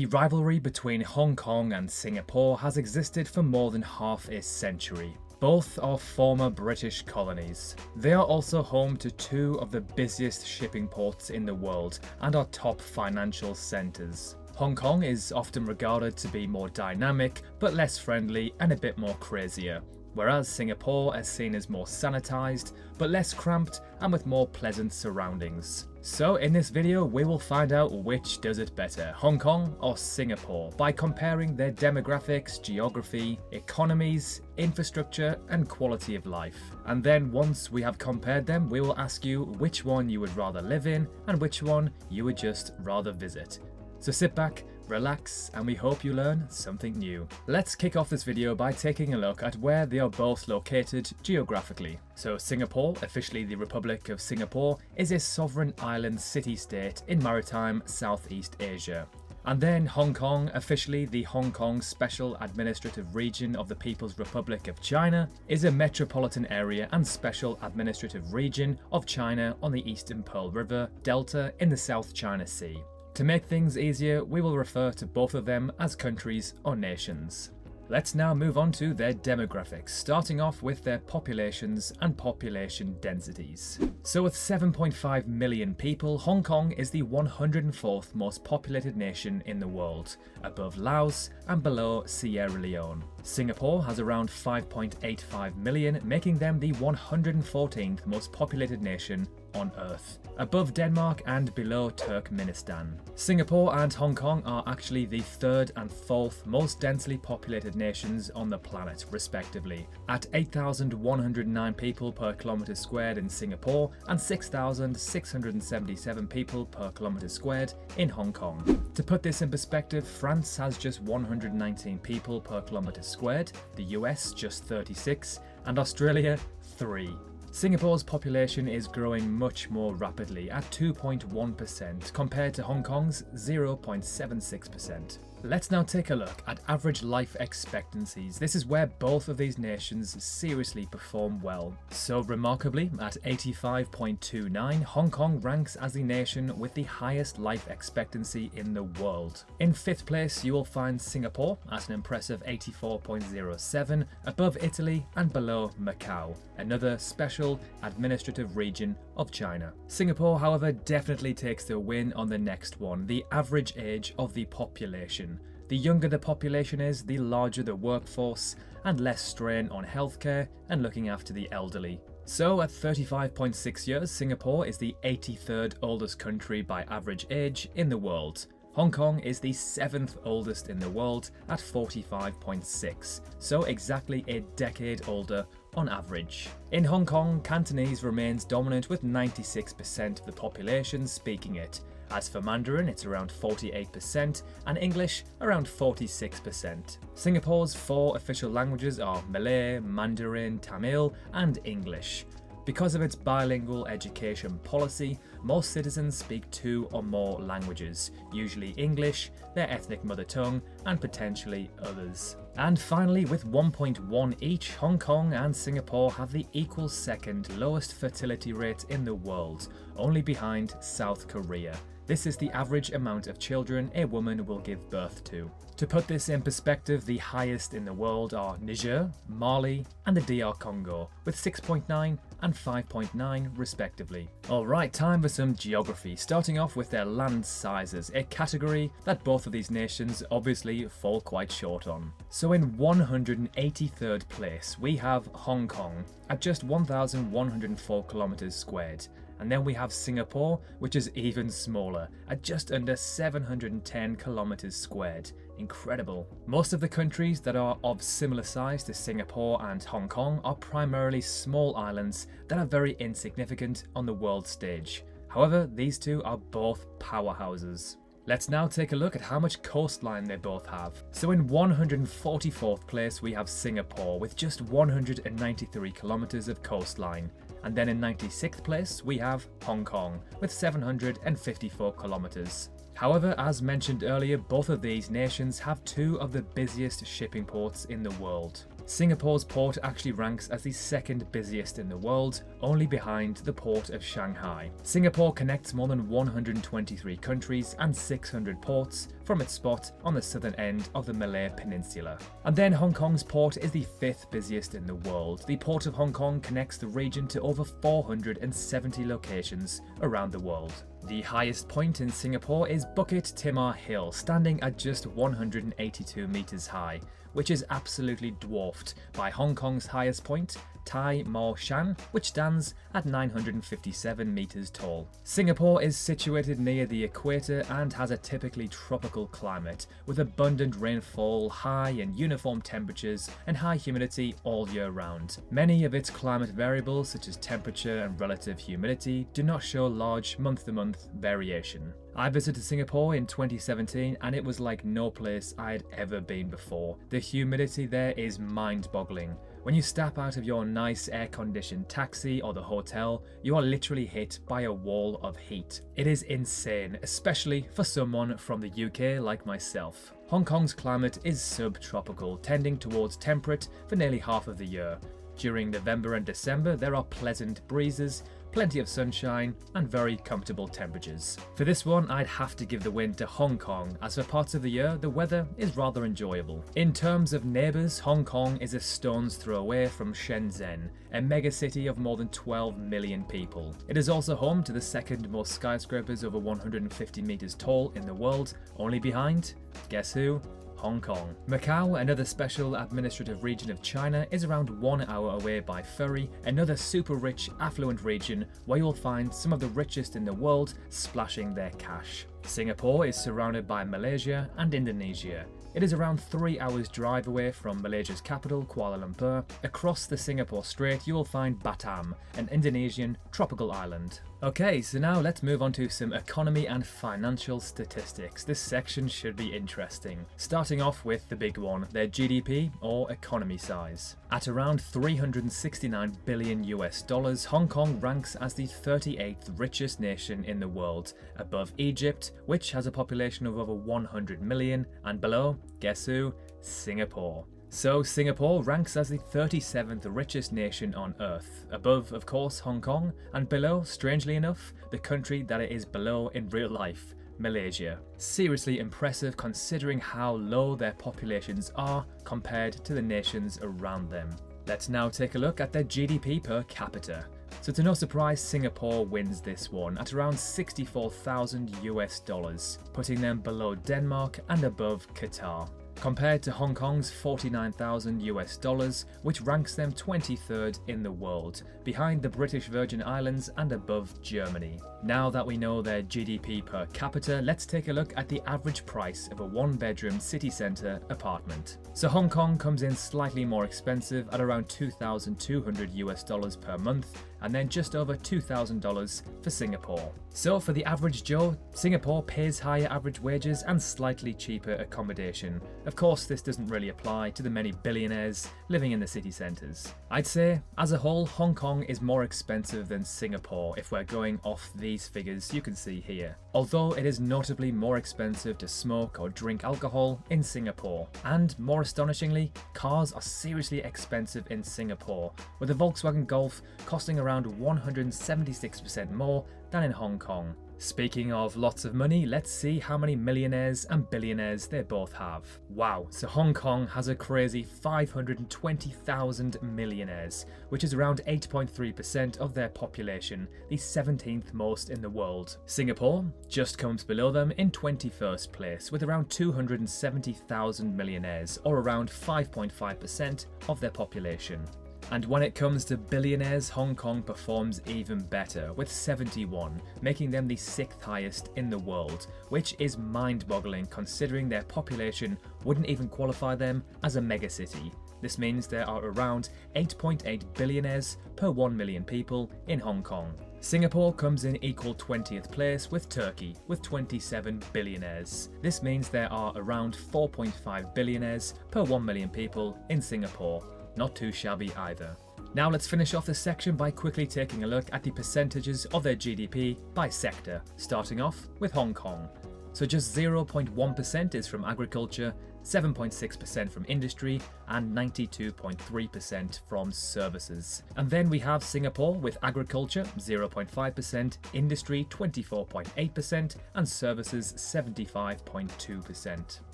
rivalry between Hong Kong and Singapore has existed for more than half a century. Both are former British colonies. They are also home to two of the busiest shipping ports in the world and are top financial centres. Hong Kong is often regarded to be more dynamic, but less friendly and a bit more crazier, whereas Singapore is seen as more sanitised, but less cramped and with more pleasant surroundings. So in this video we will find out which does it better, Hong Kong or Singapore, by comparing their demographics, geography, economies, infrastructure and quality of life. And then once we have compared them, we will ask you which one you would rather live in and which one you would just rather visit. So sit back, relax, and we hope you learn something new. Let's kick off this video by taking a look at where they are both located geographically. So Singapore, officially the Republic of Singapore, is a sovereign island city-state in maritime Southeast Asia. And then Hong Kong, officially the Hong Kong Special Administrative Region of the People's Republic of China, is a metropolitan area and special administrative region of China on the Eastern Pearl River Delta in the South China Sea. To make things easier, we will refer to both of them as countries or nations. Let's now move on to their demographics, starting off with their populations and population densities. So with 7.5 million people, Hong Kong is the 104th most populated nation in the world, above Laos and below Sierra Leone. Singapore has around 5.85 million, making them the 114th most populated nation on Earth, above Denmark and below Turkmenistan. Singapore and Hong Kong are actually the third and fourth most densely populated nations on the planet, respectively, at 8,109 people per kilometre squared in Singapore and 6,677 people per kilometre squared in Hong Kong. To put this in perspective, France has just 119 people per kilometre squared, the US just 36, and Australia 3. Singapore's population is growing much more rapidly at 2.1% compared to Hong Kong's 0.76%. Let's now take a look at average life expectancies. This is where both of these nations seriously perform well. So remarkably, at 85.29, Hong Kong ranks as the nation with the highest life expectancy in the world. In fifth place, you will find Singapore at an impressive 84.07, above Italy and below Macau, another special administrative region of China. Singapore, however, definitely takes the win on the next one, the average age of the population. The younger the population is, the larger the workforce, and less strain on healthcare and looking after the elderly. So at 35.6 years, Singapore is the 83rd oldest country by average age in the world. Hong Kong is the 7th oldest in the world at 45.6, so exactly a decade older on average. In Hong Kong, Cantonese remains dominant with 96% of the population speaking it. As for Mandarin, it's around 48%, and English around 46%. Singapore's four official languages are Malay, Mandarin, Tamil, and English. Because of its bilingual education policy, most citizens speak two or more languages, usually English, their ethnic mother tongue, and potentially others. And finally, with 1.1 each, Hong Kong and Singapore have the equal second lowest fertility rate in the world, only behind South Korea. This is the average amount of children a woman will give birth to. To put this in perspective, the highest in the world are Niger, Mali, and the DR Congo, with 6.9 and 5.9 respectively. Alright, time for some geography, starting off with their land sizes, a category that both of these nations obviously fall quite short on. So in 183rd place, we have Hong Kong at just 1,104 kilometers squared. And then we have Singapore, which is even smaller, at just under 710 kilometers squared. Incredible. Most of the countries that are of similar size to Singapore and Hong Kong are primarily small islands that are very insignificant on the world stage. However, these two are both powerhouses. Let's now take a look at how much coastline they both have. So in 144th place we have Singapore with just 193 kilometers of coastline. And then in 96th place we have Hong Kong with 754 kilometers. However, as mentioned earlier, both of these nations have two of the busiest shipping ports in the world. Singapore's port actually ranks as the second busiest in the world, only behind the port of Shanghai. Singapore connects more than 123 countries and 600 ports from its spot on the southern end of the Malay Peninsula. And then Hong Kong's port is the 5th busiest in the world. The Port of Hong Kong connects the region to over 470 locations around the world. The highest point in Singapore is Bukit Timah Hill, standing at just 182 meters high, which is absolutely dwarfed by Hong Kong's highest point, Tai Mo Shan, which stands at 957 meters tall. Singapore is situated near the equator and has a typically tropical climate, with abundant rainfall, high and uniform temperatures, and high humidity all year round. Many of its climate variables, such as temperature and relative humidity, do not show large month-to-month variation. I visited Singapore in 2017 and it was like no place I had ever been before. The humidity there is mind-boggling. When you step out of your nice air-conditioned taxi or the hotel, you are literally hit by a wall of heat. It is insane, especially for someone from the UK like myself. Hong Kong's climate is subtropical, tending towards temperate for nearly half of the year. During November and December, there are pleasant breezes, plenty of sunshine, and very comfortable temperatures. For this one, I'd have to give the win to Hong Kong, as for parts of the year, the weather is rather enjoyable. In terms of neighbours, Hong Kong is a stone's throw away from Shenzhen, a megacity of more than 12 million people. It is also home to the second most skyscrapers over 150 meters tall in the world, only behind, guess who? Hong Kong. Macau, another special administrative region of China, is around 1 hour away by ferry, another super rich, affluent region where you'll find some of the richest in the world splashing their cash. Singapore is surrounded by Malaysia and Indonesia. It is around 3 hours drive away from Malaysia's capital, Kuala Lumpur. Across the Singapore Strait, you will find Batam, an Indonesian tropical island. Okay, so now let's move on to some economy and financial statistics. This section should be interesting. Starting off with the big one, their GDP or economy size. At around 369 billion US dollars, Hong Kong ranks as the 38th richest nation in the world, above Egypt, which has a population of over 100 million, and below, guess who? Singapore. So Singapore ranks as the 37th richest nation on Earth, above of course Hong Kong, and below, strangely enough, the country that it is below in real life, Malaysia. Seriously impressive considering how low their populations are compared to the nations around them. Let's now take a look at their GDP per capita. So to no surprise, Singapore wins this one at around 64,000 US dollars, putting them below Denmark and above Qatar, compared to Hong Kong's 49,000 US dollars, which ranks them 23rd in the world, behind the British Virgin Islands and above Germany. Now that we know their GDP per capita, let's take a look at the average price of a one-bedroom city centre apartment. So Hong Kong comes in slightly more expensive at around 2,200 US dollars per month, and then just over $2,000 for Singapore. So for the average Joe, Singapore pays higher average wages and slightly cheaper accommodation. Of course, this doesn't really apply to the many billionaires living in the city centres. I'd say, as a whole, Hong Kong is more expensive than Singapore if we're going off these figures you can see here. Although it is notably more expensive to smoke or drink alcohol in Singapore. And more astonishingly, cars are seriously expensive in Singapore, with a Volkswagen Golf costing around 176% more than in Hong Kong. Speaking of lots of money, let's see how many millionaires and billionaires they both have. Wow, so Hong Kong has a crazy 520,000 millionaires, which is around 8.3% of their population, the 17th most in the world. Singapore just comes below them in 21st place, with around 270,000 millionaires, or around 5.5% of their population. And when it comes to billionaires, Hong Kong performs even better, with 71, making them the 6th highest in the world, which is mind-boggling considering their population wouldn't even qualify them as a megacity. This means there are around 8.8 billionaires per 1 million people in Hong Kong. Singapore comes in equal 20th place with Turkey, with 27 billionaires. This means there are around 4.5 billionaires per 1 million people in Singapore. Not too shabby either. Now let's finish off this section by quickly taking a look at the percentages of their GDP by sector, starting off with Hong Kong. So just 0.1% is from agriculture, 7.6% from industry, and 92.3% from services. And then we have Singapore with agriculture 0.5%, industry 24.8%, and services 75.2%.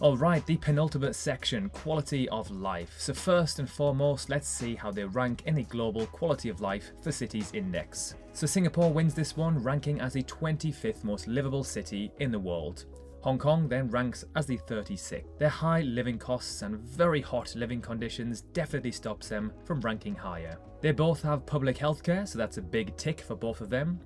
Alright, the penultimate section, quality of life. So first and foremost, let's see how they rank in the Global Quality of Life for Cities Index. So Singapore wins this one, ranking as the 25th most livable city in the world. Hong Kong then ranks as the 36th. Their high living costs and very hot living conditions definitely stops them from ranking higher. They both have public healthcare, so that's a big tick for both of them.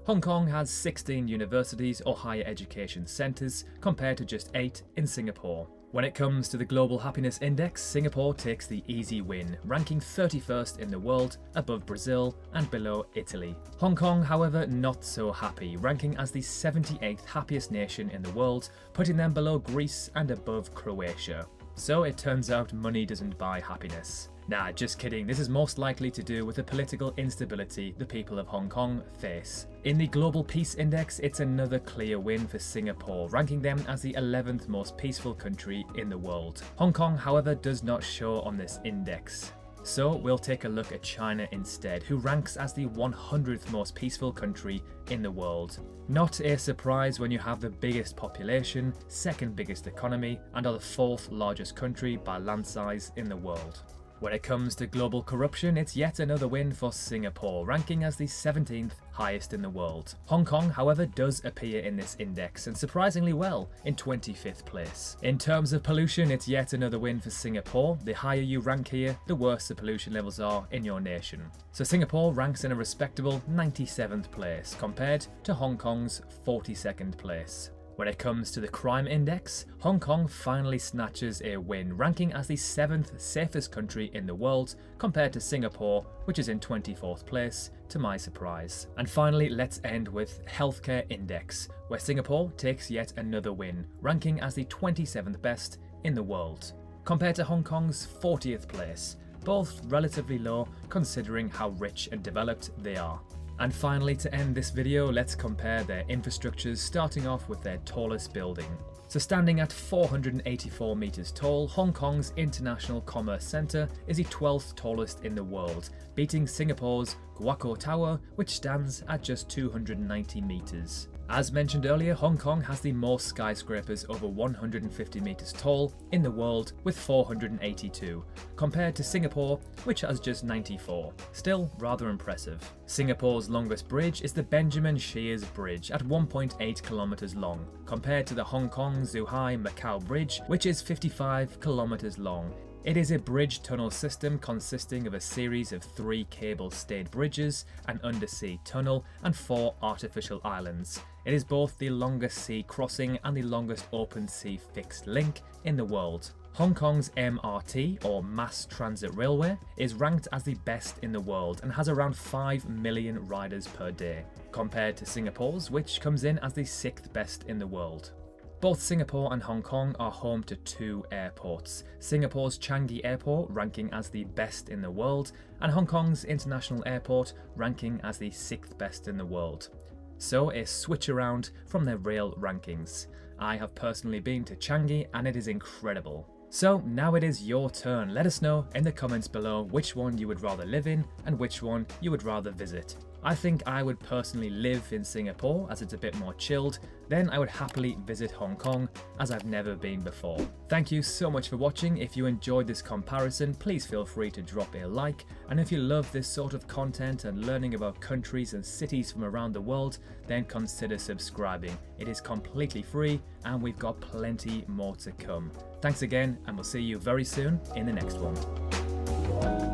Hong Kong has 16 universities or higher education centres compared to just 8 in Singapore. When it comes to the Global Happiness Index, Singapore takes the easy win, ranking 31st in the world, above Brazil and below Italy. Hong Kong, however, not so happy, ranking as the 78th happiest nation in the world, putting them below Greece and above Croatia. So it turns out money doesn't buy happiness. Nah, just kidding, this is most likely to do with the political instability the people of Hong Kong face. In the Global Peace Index, it's another clear win for Singapore, ranking them as the 11th most peaceful country in the world. Hong Kong, however, does not show on this index. So we'll take a look at China instead, who ranks as the 100th most peaceful country in the world. Not a surprise when you have the biggest population, second biggest economy, and are the 4th largest country by land size in the world. When it comes to global corruption, it's yet another win for Singapore, ranking as the 17th highest in the world. Hong Kong, however, does appear in this index, and surprisingly well, in 25th place. In terms of pollution, it's yet another win for Singapore. The higher you rank here, the worse the pollution levels are in your nation. So Singapore ranks in a respectable 97th place, compared to Hong Kong's 42nd place. When it comes to the crime index, Hong Kong finally snatches a win, ranking as the 7th safest country in the world compared to Singapore, which is in 24th place, to my surprise. And finally, let's end with healthcare index, where Singapore takes yet another win, ranking as the 27th best in the world, compared to Hong Kong's 40th place, both relatively low considering how rich and developed they are. And finally, to end this video, let's compare their infrastructures, starting off with their tallest building. So standing at 484 meters tall, Hong Kong's International Commerce Centre is the 12th tallest in the world, beating Singapore's Guoco Tower, which stands at just 290 meters. As mentioned earlier, Hong Kong has the most skyscrapers over 150 meters tall in the world, with 482, compared to Singapore, which has just 94. Still rather impressive. Singapore's longest bridge is the Benjamin Sheares Bridge at 1.8 kilometers long, compared to the Hong Kong-Zhuhai-Macau Bridge, which is 55 kilometers long. It is a bridge tunnel system consisting of a series of 3 cable-stayed bridges, an undersea tunnel, and 4 artificial islands. It is both the longest sea crossing and the longest open sea fixed link in the world. Hong Kong's MRT, or Mass Transit Railway, is ranked as the best in the world and has around 5 million riders per day, compared to Singapore's, which comes in as the 6th best in the world. Both Singapore and Hong Kong are home to 2 airports, Singapore's Changi Airport ranking as the best in the world, and Hong Kong's International Airport ranking as the 6th best in the world. So a switch around from their rail rankings. I have personally been to Changi and it is incredible. So now it is your turn. Let us know in the comments below which one you would rather live in and which one you would rather visit. I think I would personally live in Singapore as it's a bit more chilled, then I would happily visit Hong Kong as I've never been before. Thank you so much for watching. If you enjoyed this comparison, please feel free to drop a like, and if you love this sort of content and learning about countries and cities from around the world, then consider subscribing. It is completely free and we've got plenty more to come. Thanks again, and we'll see you very soon in the next one.